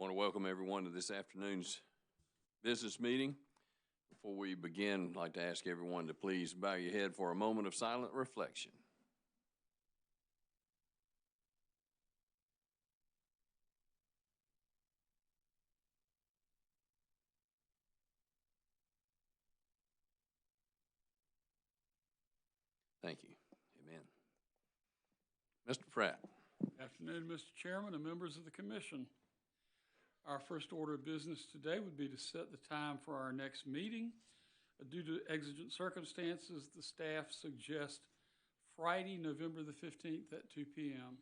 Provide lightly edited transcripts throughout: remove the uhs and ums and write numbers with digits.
Want to welcome everyone to this afternoon's business meeting. Before we begin, I'd like to ask everyone to please bow your head for a moment of silent reflection. Thank you. Amen. Mr. Pratt. Good afternoon, Mr. Chairman and members of the Commission. Our first order of business today would be to set the time for our next meeting. Due to exigent circumstances, the staff suggests Friday, November the 15th at 2 p.m.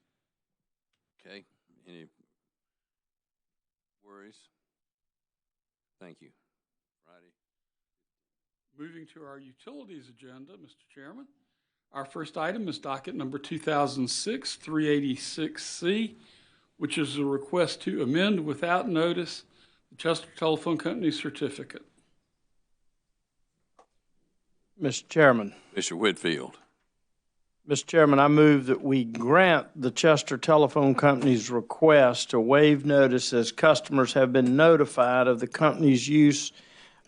Okay. Any worries? Thank you. Friday. Moving to our utilities agenda, Mr. Chairman. Our first item is docket number 2006-386C, which is a request to amend without notice the Chester Telephone Company certificate. Mr. Chairman. Mr. Whitfield. Mr. Chairman, I move that we grant the Chester Telephone Company's request to waive notice as customers have been notified of the company's use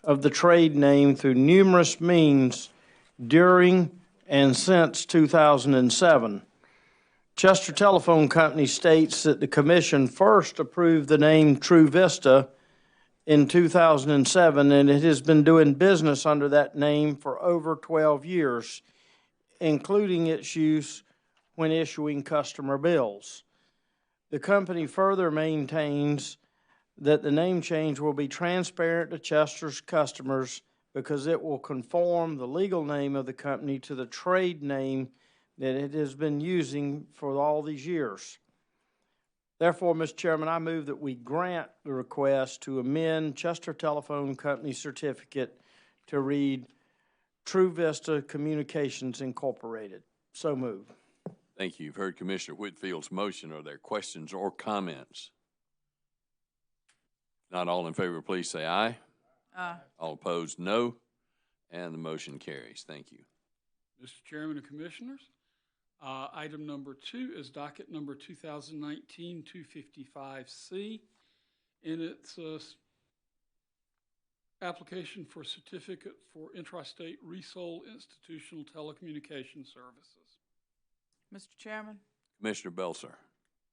of the trade name through numerous means during and since 2007. Chester Telephone Company states that the Commission first approved the name True Vista in 2007, and it has been doing business under that name for over 12 years, including its use when issuing customer bills. The company further maintains that the name change will be transparent to Chester's customers because it will conform the legal name of the company to the trade name that it has been using for all these years. Therefore, Mr. Chairman, I move that we grant the request to amend Chester Telephone Company certificate to read True Vista Communications Incorporated. So moved. Thank you. You've heard Commissioner Whitfield's motion. Are there questions or comments? Not all in favor, please say aye. Aye. All opposed, no. And the motion carries. Thank you. Mr. Chairman and Commissioners, item number 2 is docket number 2019-255C. In its application for certificate for intrastate resold institutional telecommunication services. Mr. Chairman, Commissioner Belser.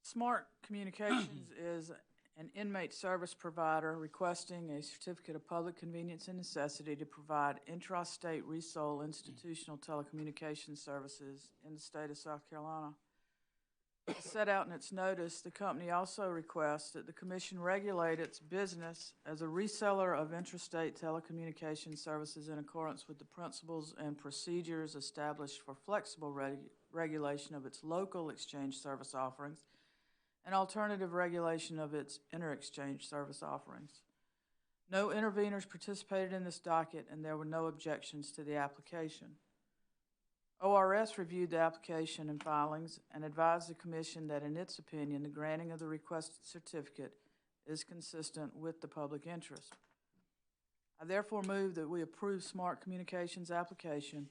Smart Communications is an inmate service provider requesting a certificate of public convenience and necessity to provide intrastate resold institutional telecommunications services in the state of South Carolina. As set out in its notice, the company also requests that the Commission regulate its business as a reseller of intrastate telecommunications services in accordance with the principles and procedures established for flexible regulation of its local exchange service offerings and alternative regulation of its inter-exchange service offerings. No interveners participated in this docket, and there were no objections to the application. ORS reviewed the application and filings and advised the Commission that, in its opinion, the granting of the requested certificate is consistent with the public interest. I therefore move that we approve Smart Communications' application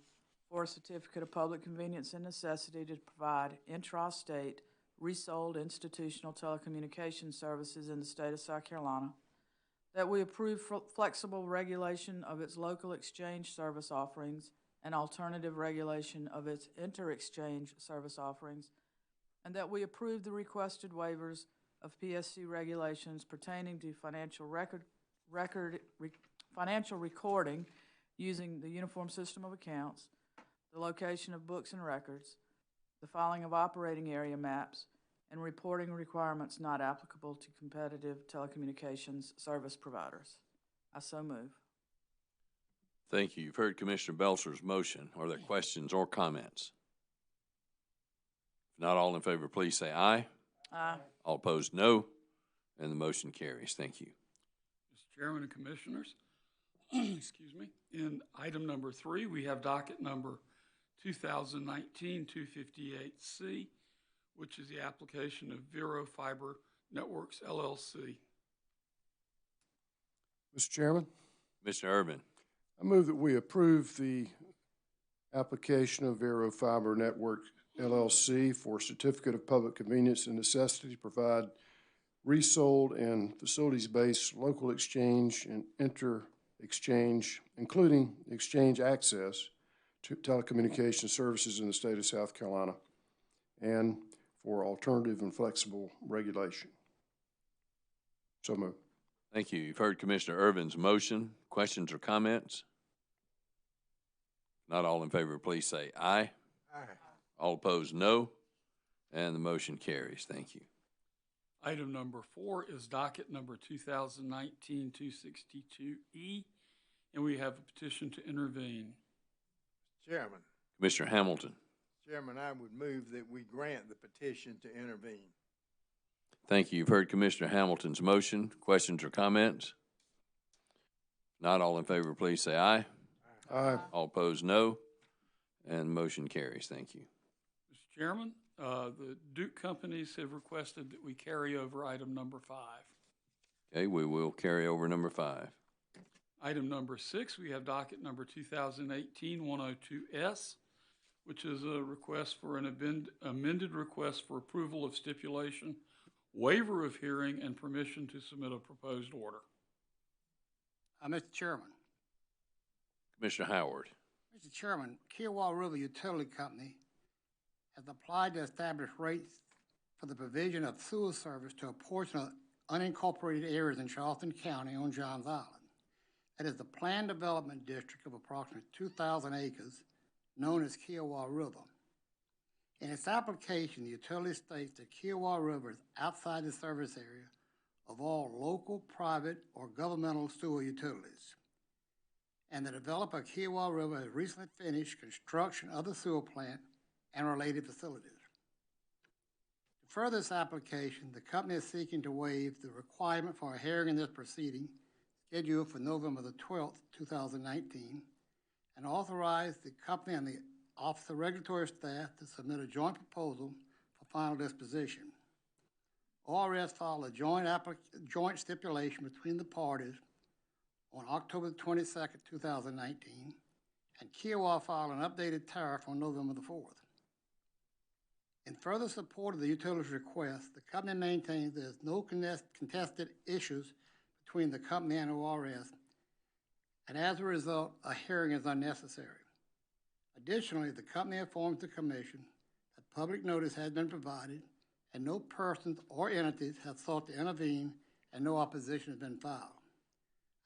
for a certificate of public convenience and necessity to provide intrastate resold institutional telecommunications services in the state of South Carolina, that we approve flexible regulation of its local exchange service offerings and alternative regulation of its inter-exchange service offerings, and that we approve the requested waivers of PSC regulations pertaining to financial recording using the Uniform System of Accounts, the location of books and records, the filing of operating area maps, and reporting requirements not applicable to competitive telecommunications service providers. I so move. Thank you. You've heard Commissioner Belser's motion. Are there questions or comments? If not all in favor, please say aye. Aye. All opposed, no. And the motion carries. Thank you. Mr. Chairman and Commissioners, excuse me, in item number 3, we have docket number 2019-258C, which is the application of Vero Fiber Networks, LLC. Mr. Chairman, Mr. Urban. I move that we approve the application of Vero Fiber Networks, LLC for certificate of public convenience and necessity to provide resold and facilities-based local exchange and inter-exchange, including exchange access to telecommunication services in the state of South Carolina, and for alternative and flexible regulation. So moved. Thank you. You've heard Commissioner Irvin's motion. Questions or comments? Not all in favor, please say aye. Aye. All opposed, no. And the motion carries. Thank you. Item number 4 is docket number 2019-262E, and we have a petition to intervene. Chairman, Commissioner Hamilton. Chairman, I would move that we grant the petition to intervene. Thank you. You've heard Commissioner Hamilton's motion. Questions or comments? Not all in favor, please say aye. Aye. All opposed, no. And the motion carries. Thank you. Mr. Chairman, the Duke companies have requested that we carry over item number 5. Okay, we will carry over number 5. Item number 6, we have docket number 2018-102S, which is a request for an amended request for approval of stipulation, waiver of hearing, and permission to submit a proposed order. Mr. Chairman. Commissioner Howard. Mr. Chairman, Kiowa River Utility Company has applied to establish rates for the provision of sewer service to a portion of unincorporated areas in Charleston County on Johns Island. That is the planned development district of approximately 2,000 acres known as Kiowa River. In its application, the utility states that Kiowa River is outside the service area of all local, private, or governmental sewer utilities. And the developer Kiowa River has recently finished construction of the sewer plant and related facilities. To further this application, the company is seeking to waive the requirement for a hearing in this proceeding scheduled for November the 12th, 2019, and authorize the company and the Office of Regulatory Staff to submit a joint proposal for final disposition. ORS filed a joint stipulation between the parties on October 22nd, 2019, and Kiowa filed an updated tariff on November the 4th. In further support of the utility's request, the company maintains there is no contested issues between the company and ORS, and as a result, a hearing is unnecessary. Additionally, the company informs the Commission that public notice has been provided and no persons or entities have sought to intervene and no opposition has been filed.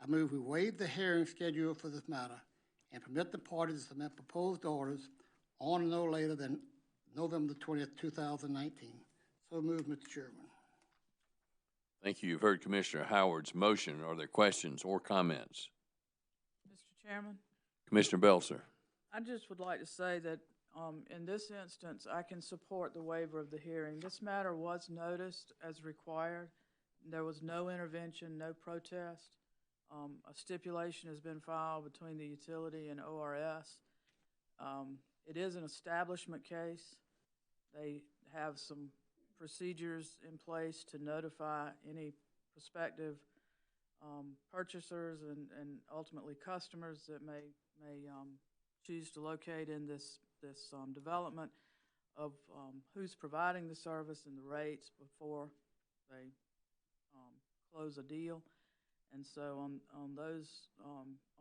I move we waive the hearing scheduled for this matter and permit the parties to submit proposed orders on no later than November 20th, 2019. So moved, Mr. Chairman. Thank you. You've heard Commissioner Howard's motion. Are there questions or comments? Mr. Chairman, Commissioner Belzer. I just would like to say that in this instance, I can support the waiver of the hearing. This matter was noticed as required. There was no intervention, no protest. A stipulation has been filed between the utility and ORS. It is an establishment case. They have some procedures in place to notify any prospective purchasers and ultimately customers that may choose to locate in this development of who's providing the service and the rates before they close a deal. And so on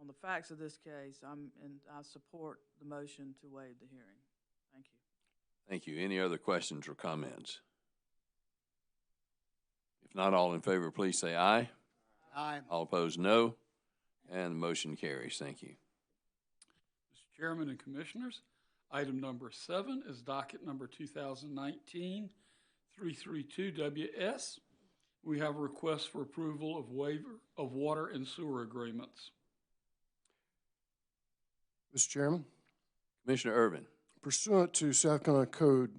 the facts of this case, I support the motion to waive the hearing. Thank you. Thank you. Any other questions or comments? If not, all in favor, please say aye. Aye. All opposed, no. And the motion carries. Thank you. Mr. Chairman and Commissioners, item number 7 is docket number 2019-332WS. We have a request for approval of waiver of water and sewer agreements. Mr. Chairman, Commissioner Irvin. pursuant to South Carolina Code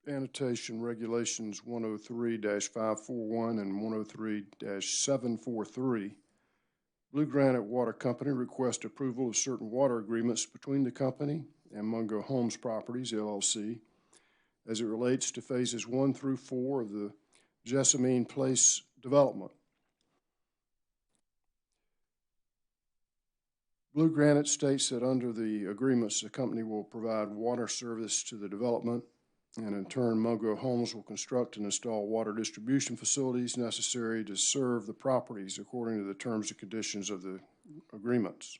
Annotation Regulations 103-541 and 103-743, Blue Granite Water Company requests approval of certain water agreements between the company and Mungo Homes Properties, LLC, as it relates to phases 1 through 4 of the Jessamine Place development. Blue Granite states that under the agreements, the company will provide water service to the development And in turn, Mungo Homes will construct and install water distribution facilities necessary to serve the properties according to the terms and conditions of the agreements.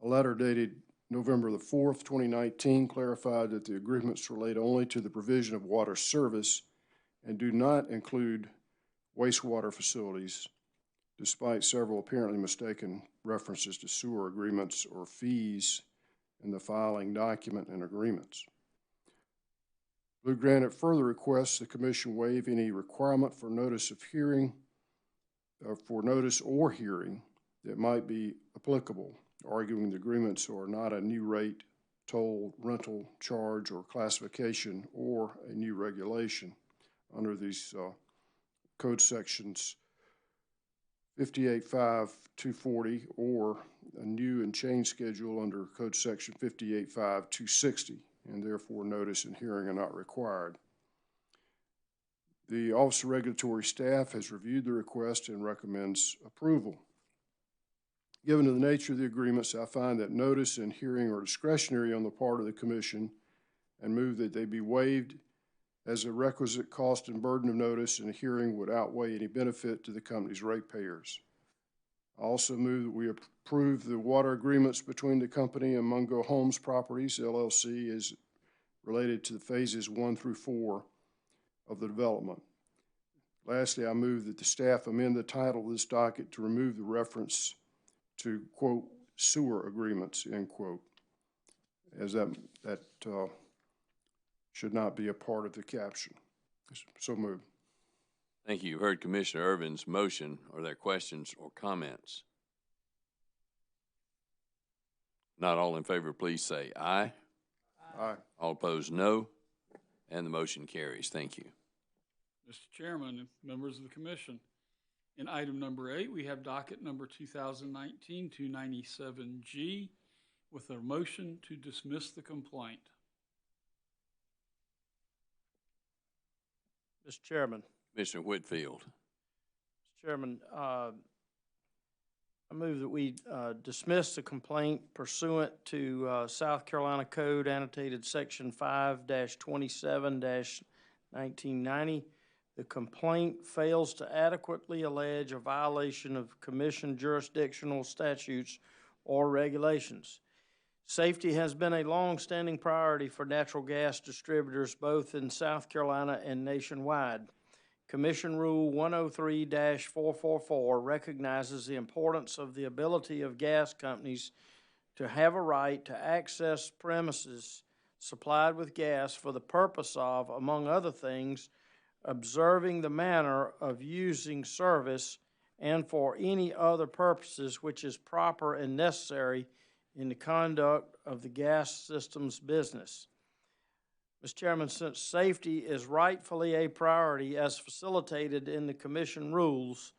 A letter dated November the 4th, 2019 clarified that the agreements relate only to the provision of water service and do not include wastewater facilities, despite several apparently mistaken references to sewer agreements or fees in the filing document and agreements. Blue Granite further requests the Commission waive any requirement for notice of hearing, for notice or hearing that might be applicable, arguing the agreements are not a new rate, toll, rental, charge, or classification, or a new regulation under these code sections 58.5.240 or a new and change schedule under code section 58.5.260, and therefore notice and hearing are not required. The Office of Regulatory Staff has reviewed the request and recommends approval. Given the nature of the agreements, I find that notice and hearing are discretionary on the part of the Commission and move that they be waived, as a requisite cost and burden of notice and a hearing would outweigh any benefit to the company's ratepayers. I also move that we approve the water agreements between the company and Mungo Homes Properties, LLC, as related to the phases 1 through 4 of the development. Lastly, I move that the staff amend the title of this docket to remove the reference to, quote, sewer agreements, end quote, as that should not be a part of the caption. So moved. Thank you. You've heard Commissioner Irvin's motion. Are there questions or comments? Not all in favor, please say aye. Aye. All opposed, no. And the motion carries. Thank you. Mr. Chairman and members of the Commission, in item number 8, we have docket number 2019-297G with a motion to dismiss the complaint. Mr. Chairman. Commissioner Whitfield. Mr. Chairman, I move that we dismiss the complaint pursuant to South Carolina Code annotated section 5-27-1990. The complaint fails to adequately allege a violation of Commission jurisdictional statutes or regulations. Safety has been a long-standing priority for natural gas distributors both in South Carolina and nationwide. Commission Rule 103-444 recognizes the importance of the ability of gas companies to have a right to access premises supplied with gas for the purpose of, among other things, observing the manner of using service and for any other purposes which is proper and necessary in the conduct of the gas system's business. Mr. Chairman, since safety is rightfully a priority as facilitated in the Commission rules,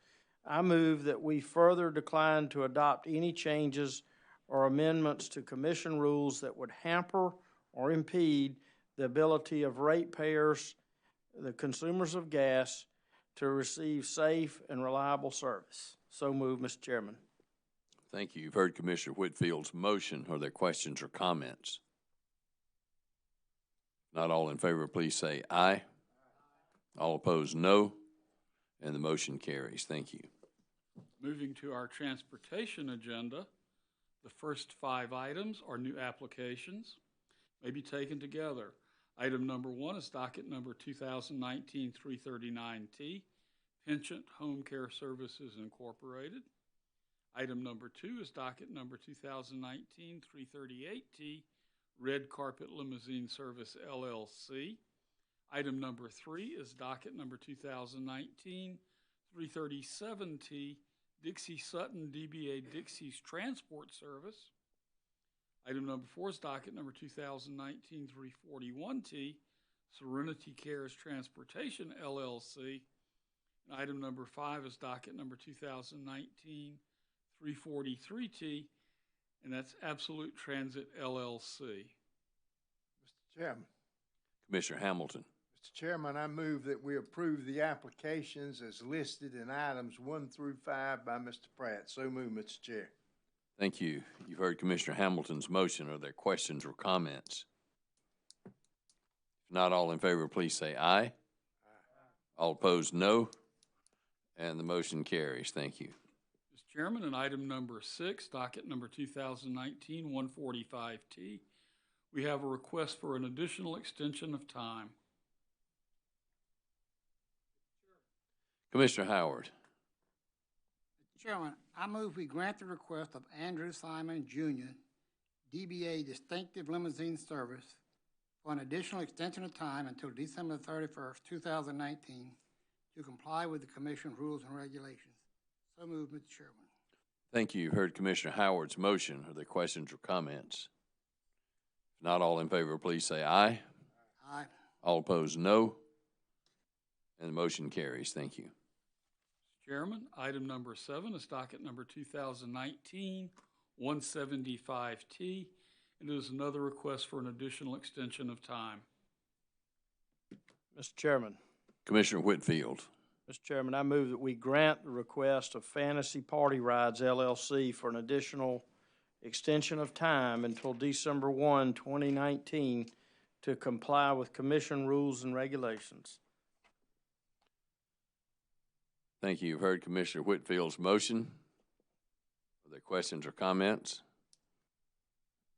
I move that we further decline to adopt any changes or amendments to Commission rules that would hamper or impede the ability of ratepayers, the consumers of gas, to receive safe and reliable service. So move, Mr. Chairman. Thank you. You've heard Commissioner Whitfield's motion. Are there questions or comments? Not all in favor, please say aye. All opposed, no. And the motion carries. Thank you. Moving to our transportation agenda, the first 5 items are new applications, may be taken together. Item number 1 is docket number 2019-339T, Penchant Home Care Services Incorporated. Item number 2 is docket number 2019-338T, Red Carpet Limousine Service, LLC. Item number 3 is docket number 2019-337T, Dixie Sutton DBA Dixie's Transport Service. Item number 4 is docket number 2019-341T, Serenity Cares Transportation, LLC. And item number 5 is docket number 2019-343T, and that's Absolute Transit, LLC. Mr. Chairman. Commissioner Hamilton. Mr. Chairman, I move that we approve the applications as listed in items 1 through 5 by Mr. Pratt. So move, Mr. Chair. Thank you. You've heard Commissioner Hamilton's motion. Are there questions or comments? If If not, all in favor, please say aye. All opposed, no. And the motion carries. Thank you. Mr. Chairman, and item number 6, docket number 2019-145T, we have a request for an additional extension of time. Commissioner Howard. Mr. Chairman, I move we grant the request of Andrew Simon Jr., DBA Distinctive Limousine Service, for an additional extension of time until December 31st, 2019, to comply with the Commission rules and regulations. So moved, Mr. Chairman. Thank you. You've heard Commissioner Howard's motion. Are there questions or comments? If not, all in favor, please say aye. Aye. All opposed, no. And the motion carries. Thank you. Mr. Chairman, item number 7 is docket number 2019-175T. It is another request for an additional extension of time. Mr. Chairman. Commissioner Whitfield. Mr. Chairman, I move that we grant the request of Fantasy Party Rides LLC for an additional extension of time until December 1, 2019, to comply with Commission rules and regulations. Thank you. You've heard Commissioner Whitfield's motion. Are there questions or comments?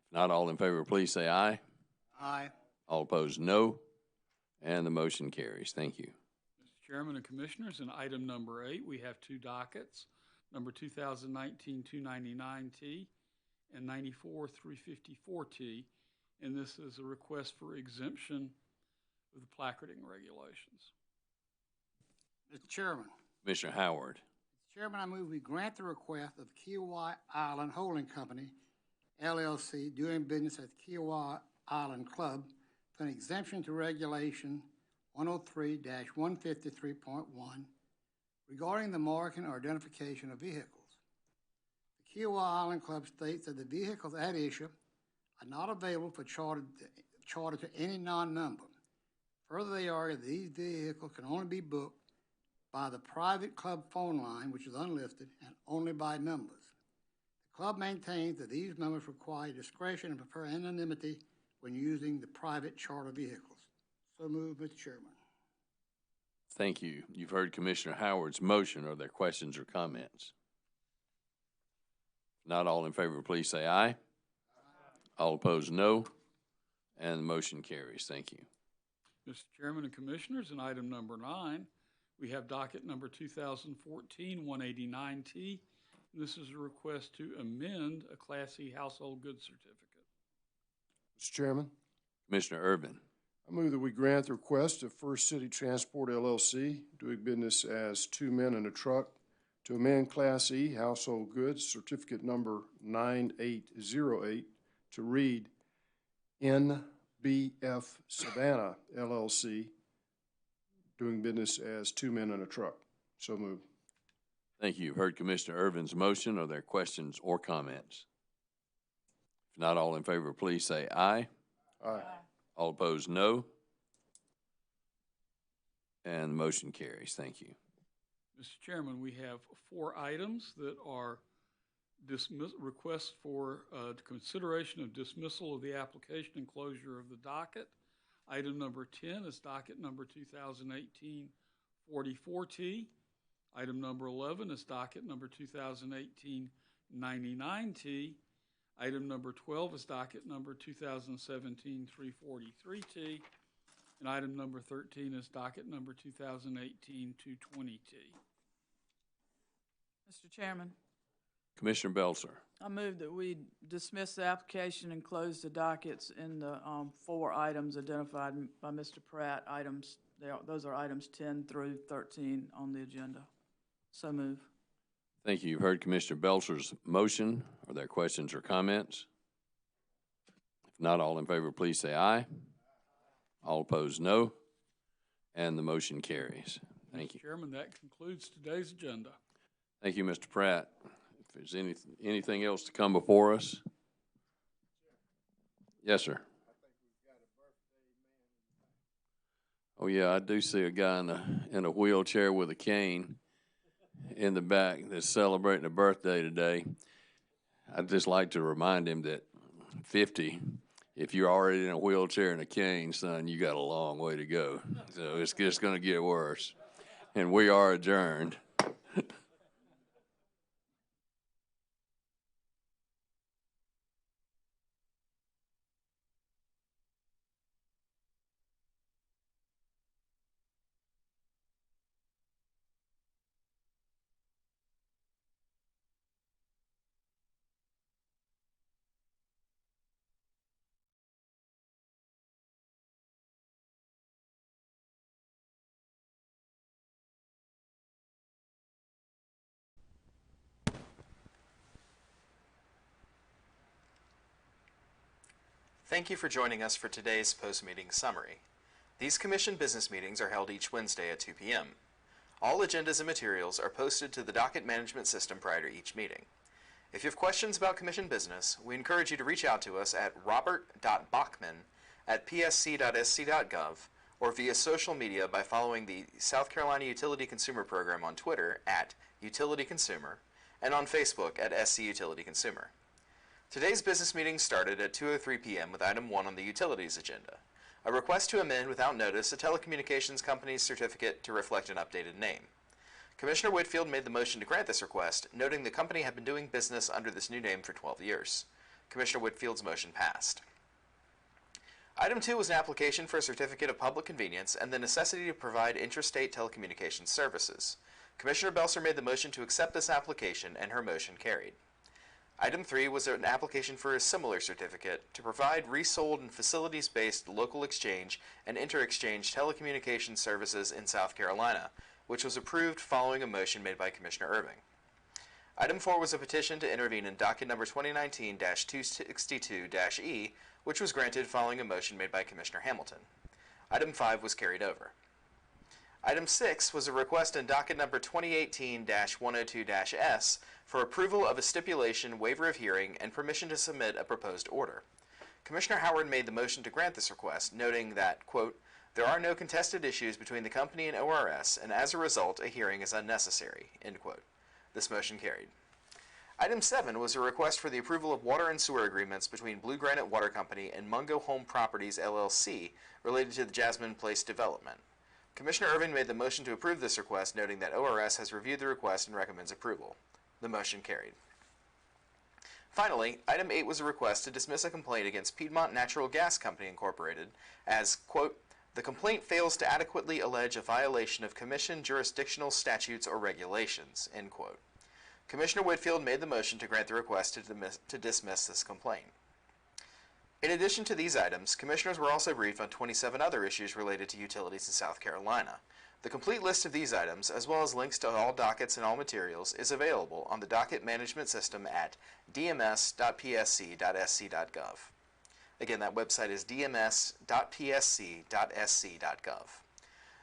If not, all in favor, please say aye. Aye. All opposed, no. And the motion carries. Thank you. Mr. Chairman and Commissioners, in item number 8, we have 2 dockets, number 2019-299T and 94-354T, and this is a request for exemption of the placarding regulations. Mr. Chairman. Commissioner Howard. Mr. Chairman, I move we grant the request of Kiowa Island Holding Company, LLC, doing business as Kiowa Island Club, for an exemption to Regulation 103-153.1 regarding the marking or identification of vehicles. The Kiowa Island Club states that the vehicles at issue are not available for charter to any non-member. Further, they argue that these vehicles can only be booked by the private club phone line, which is unlisted, and only by members. The club maintains that these members require discretion and prefer anonymity when using the private charter vehicles. So moved, Mr. Chairman. Thank you. You've heard Commissioner Howard's motion. Are there questions or comments? If not, all in favor, please say aye. Aye. All opposed, no. And the motion carries. Thank you. Mr. Chairman and Commissioners, in item number 9, we have docket number 2014-189T. This is a request to amend a Class E household goods certificate. Mr. Chairman, Commissioner Urban. I move that we grant the request of First City Transport LLC, doing business as 2 men and a truck, to amend Class E household goods certificate number 9808 to read NBF Savannah LLC, doing business as 2 men and a truck. So moved. Thank you. You've heard Commissioner Irvin's motion. Are there questions or comments? If not, all in favor, please say aye. Aye. All opposed, no. And the motion carries. Thank you. Mr. Chairman, we have 4 items that are requests for consideration of dismissal of the application and closure of the docket. Item number 10 is docket number 2018-44T. Item number 11 is docket number 2018-99T. Item number 12 is docket number 2017-343T. And item number 13 is docket number 2018-220T. Mr. Chairman, Commissioner Belzer. I move that we dismiss the application and close the dockets in the 4 items identified by Mr. Pratt. Those are items 10 through 13 on the agenda. So move. Thank you. You've heard Commissioner Belzer's motion. Are there questions or comments? If not, all in favor, please say aye. All opposed, no. And the motion carries. Thank you. Mr. Chairman, that concludes today's agenda. Thank you, Mr. Pratt. If there's anything else to come before us? Yes, sir. Oh, yeah, I do see a guy in a wheelchair with a cane in the back that's celebrating a birthday today. I'd just like to remind him that 50 if you're already in a wheelchair and a cane, son, you got a long way to go. So it's just going to get worse. And we are adjourned. Thank you for joining us for today's post-meeting summary. These Commission business meetings are held each Wednesday at 2 p.m. All agendas and materials are posted to the docket management system prior to each meeting. If you have questions about Commission business, we encourage you to reach out to us at robert.bachman@psc.sc.gov or via social media by following the South Carolina Utility Consumer Program on Twitter at Utility Consumer and on Facebook at SC Utility Consumer. Today's business meeting started at 2:03 p.m. with item 1 on the utilities agenda, a request to amend without notice a telecommunications company's certificate to reflect an updated name. Commissioner Whitfield made the motion to grant this request, noting the company had been doing business under this new name for 12 years. Commissioner Whitfield's motion passed. Item 2 was an application for a certificate of public convenience and the necessity to provide intrastate telecommunications services. Commissioner Belser made the motion to accept this application, and her motion carried. Item 3 was an application for a similar certificate to provide resold and facilities-based local exchange and inter-exchange telecommunications services in South Carolina, which was approved following a motion made by Commissioner Irving. Item 4 was a petition to intervene in docket number 2019-262-E, which was granted following a motion made by Commissioner Hamilton. Item 5 was carried over. Item 6 was a request in docket number 2018-102-S for approval of a stipulation, waiver of hearing, and permission to submit a proposed order. Commissioner Howard made the motion to grant this request, noting that, quote, there are no contested issues between the company and ORS, and as a result, a hearing is unnecessary, end quote. This motion carried. Item 7 was a request for the approval of water and sewer agreements between Blue Granite Water Company and Mungo Home Properties, LLC, related to the Jasmine Place development. Commissioner Irving made the motion to approve this request, noting that ORS has reviewed the request and recommends approval. The motion carried. Finally, item 8 was a request to dismiss a complaint against Piedmont Natural Gas Company, Incorporated, as, quote, the complaint fails to adequately allege a violation of Commission jurisdictional statutes or regulations, end quote. Commissioner Whitfield made the motion to grant the request to dismiss this complaint. In addition to these items, Commissioners were also briefed on 27 other issues related to utilities in South Carolina. The complete list of these items, as well as links to all dockets and all materials, is available on the docket management system at dms.psc.sc.gov. Again, that website is dms.psc.sc.gov.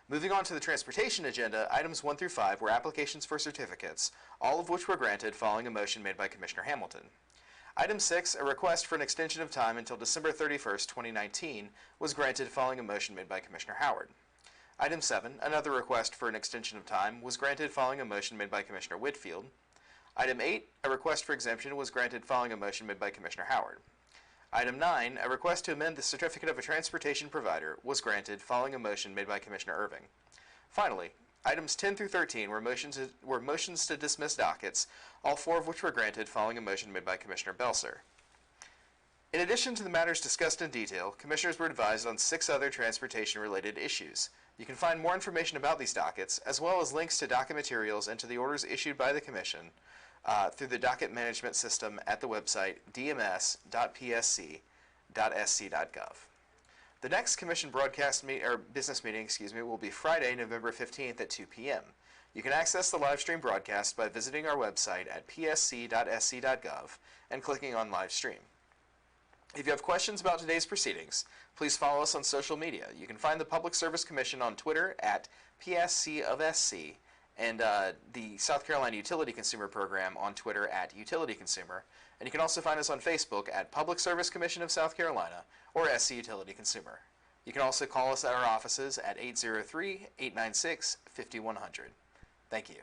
Moving on to the transportation agenda, items 1 through 5 were applications for certificates, all of which were granted following a motion made by Commissioner Hamilton. Item 6, a request for an extension of time until December 31st, 2019, was granted following a motion made by Commissioner Howard. Item 7, another request for an extension of time, was granted following a motion made by Commissioner Whitfield. Item 8, a request for exemption, was granted following a motion made by Commissioner Howard. Item 9, a request to amend the certificate of a transportation provider, was granted following a motion made by Commissioner Irving. Finally, items 10 through 13 were motions to dismiss dockets, all 4 of which were granted following a motion made by Commissioner Belser. In addition to the matters discussed in detail, Commissioners were advised on 6 other transportation-related issues. You can find more information about these dockets, as well as links to docket materials and to the orders issued by the Commission through the docket management system at the website dms.psc.sc.gov. The next Commission business meeting, will be Friday, November 15th at 2 p.m. You can access the live stream broadcast by visiting our website at psc.sc.gov and clicking on live stream. If you have questions about today's proceedings, please follow us on social media. You can find the Public Service Commission on Twitter at PSC of SC and the South Carolina Utility Consumer Program on Twitter at Utility Consumer. And you can also find us on Facebook at Public Service Commission of South Carolina or SC Utility Consumer. You can also call us at our offices at 803-896-5100. Thank you.